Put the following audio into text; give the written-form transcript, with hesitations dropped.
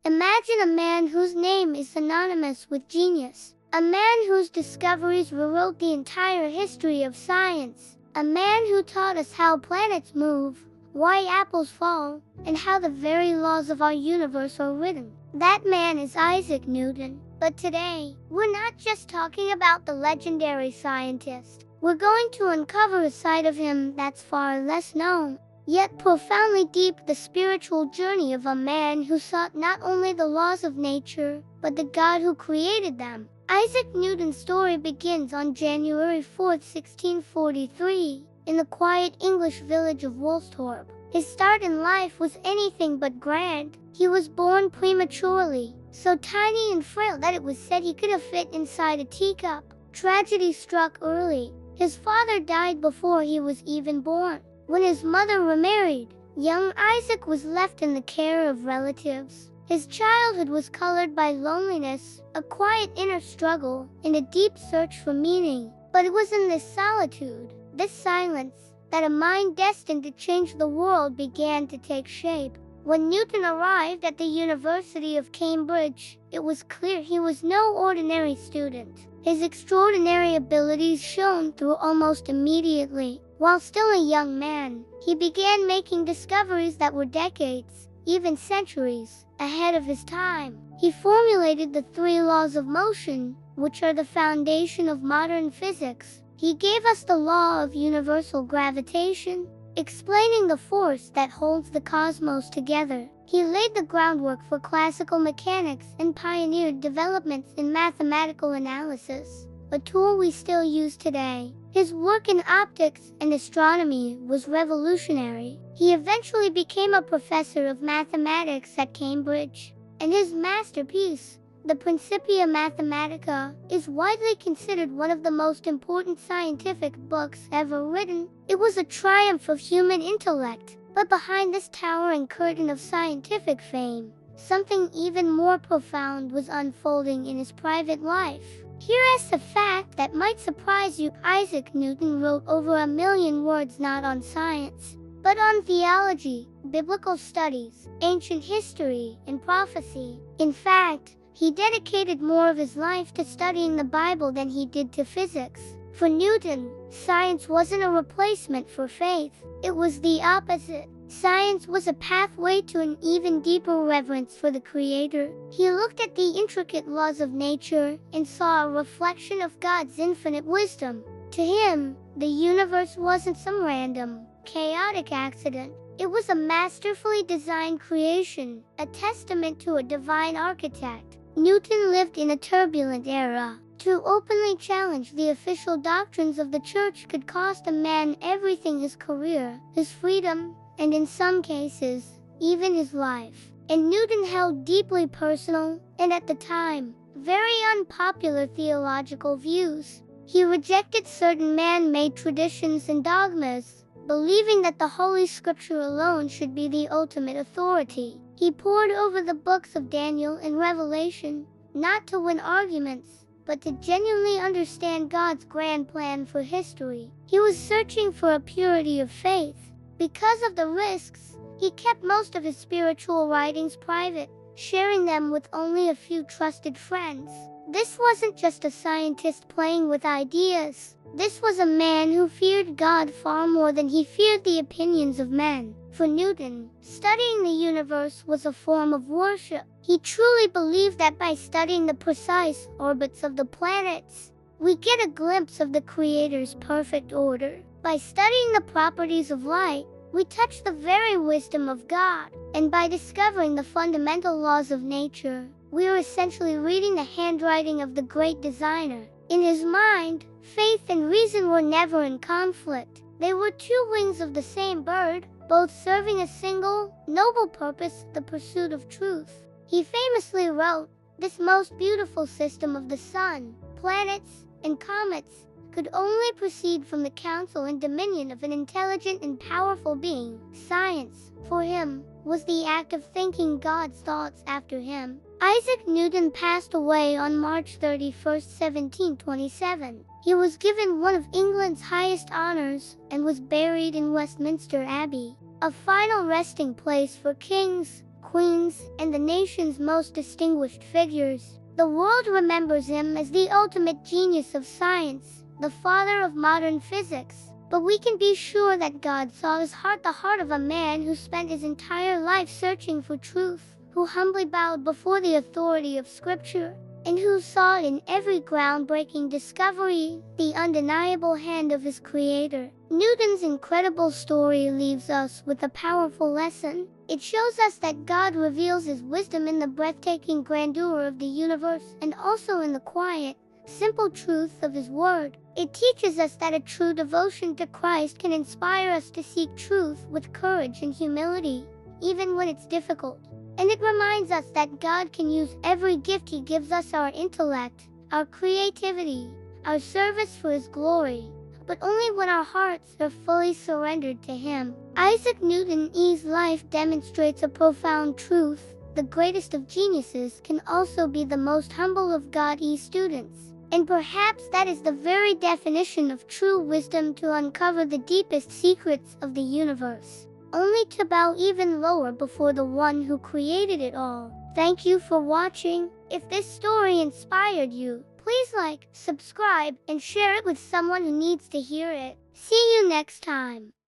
Imagine a man whose name is synonymous with genius, a man whose discoveries rewrote the entire history of science, a man who taught us how planets move, why apples fall, and how the very laws of our universe are written. That man is Isaac Newton. But today, we're not just talking about the legendary scientist. We're going to uncover a side of him that's far less known, yet profoundly deep, the spiritual journey of a man who sought not only the laws of nature, but the God who created them. Isaac Newton's story begins on January 4, 1643, in the quiet English village of Woolsthorpe. His start in life was anything but grand. He was born prematurely, so tiny and frail that it was said he could have fit inside a teacup. Tragedy struck early. His father died before he was even born. When his mother remarried, young Isaac was left in the care of relatives. His childhood was colored by loneliness, a quiet inner struggle, and a deep search for meaning. But it was in this solitude, this silence, that a mind destined to change the world began to take shape. When Newton arrived at the University of Cambridge, it was clear he was no ordinary student. His extraordinary abilities shone through almost immediately. While still a young man, he began making discoveries that were decades, even centuries, ahead of his time. He formulated the three laws of motion, which are the foundation of modern physics. He gave us the law of universal gravitation, explaining the force that holds the cosmos together. He laid the groundwork for classical mechanics and pioneered developments in mathematical analysis, a tool we still use today. His work in optics and astronomy was revolutionary. He eventually became a professor of mathematics at Cambridge, and his masterpiece, the Principia Mathematica, is widely considered one of the most important scientific books ever written. It was a triumph of human intellect. But behind this towering curtain of scientific fame, something even more profound was unfolding in his private life. Here is a fact that might surprise you. Isaac Newton wrote over 1 million words not on science, but on theology, biblical studies, ancient history, and prophecy. In fact, he dedicated more of his life to studying the Bible than he did to physics. For Newton, science wasn't a replacement for faith. It was the opposite. Science was a pathway to an even deeper reverence for the Creator. He looked at the intricate laws of nature and saw a reflection of God's infinite wisdom. To him, the universe wasn't some random, chaotic accident. It was a masterfully designed creation, a testament to a divine architect. Newton lived in a turbulent era. To openly challenge the official doctrines of the church could cost a man everything: his career, his freedom, and in some cases, even his life. And Newton held deeply personal, and at the time, very unpopular theological views. He rejected certain man-made traditions and dogmas, believing that the Holy Scripture alone should be the ultimate authority. He pored over the books of Daniel and Revelation, not to win arguments, but to genuinely understand God's grand plan for history. He was searching for a purity of faith. Because of the risks, he kept most of his spiritual writings private, sharing them with only a few trusted friends. This wasn't just a scientist playing with ideas. This was a man who feared God far more than he feared the opinions of men. For Newton, studying the universe was a form of worship. He truly believed that by studying the precise orbits of the planets, we get a glimpse of the Creator's perfect order. By studying the properties of light, we touch the very wisdom of God. And by discovering the fundamental laws of nature, we are essentially reading the handwriting of the great designer. In his mind, faith and reason were never in conflict. They were two wings of the same bird, both serving a single, noble purpose: the pursuit of truth. He famously wrote, "This most beautiful system of the sun, planets, and comets could only proceed from the counsel and dominion of an intelligent and powerful being." Science, for him, was the act of thinking God's thoughts after him. Isaac Newton passed away on March 31, 1727. He was given one of England's highest honors and was buried in Westminster Abbey, a final resting place for kings, queens, and the nation's most distinguished figures. The world remembers him as the ultimate genius of science, the father of modern physics. But we can be sure that God saw his heart, the heart of a man who spent his entire life searching for truth, who humbly bowed before the authority of Scripture, and who saw in every groundbreaking discovery the undeniable hand of his Creator. Newton's incredible story leaves us with a powerful lesson. It shows us that God reveals his wisdom in the breathtaking grandeur of the universe and also in the quiet, simple truth of his word. It teaches us that a true devotion to Christ can inspire us to seek truth with courage and humility, even when it's difficult. And it reminds us that God can use every gift he gives us, our intellect, our creativity, our service for his glory, but only when our hearts are fully surrendered to him. Isaac Newton's life demonstrates a profound truth. The greatest of geniuses can also be the most humble of God's students. And perhaps that is the very definition of true wisdom, to uncover the deepest secrets of the universe, only to bow even lower before the one who created it all. Thank you for watching. If this story inspired you, please like, subscribe, and share it with someone who needs to hear it. See you next time.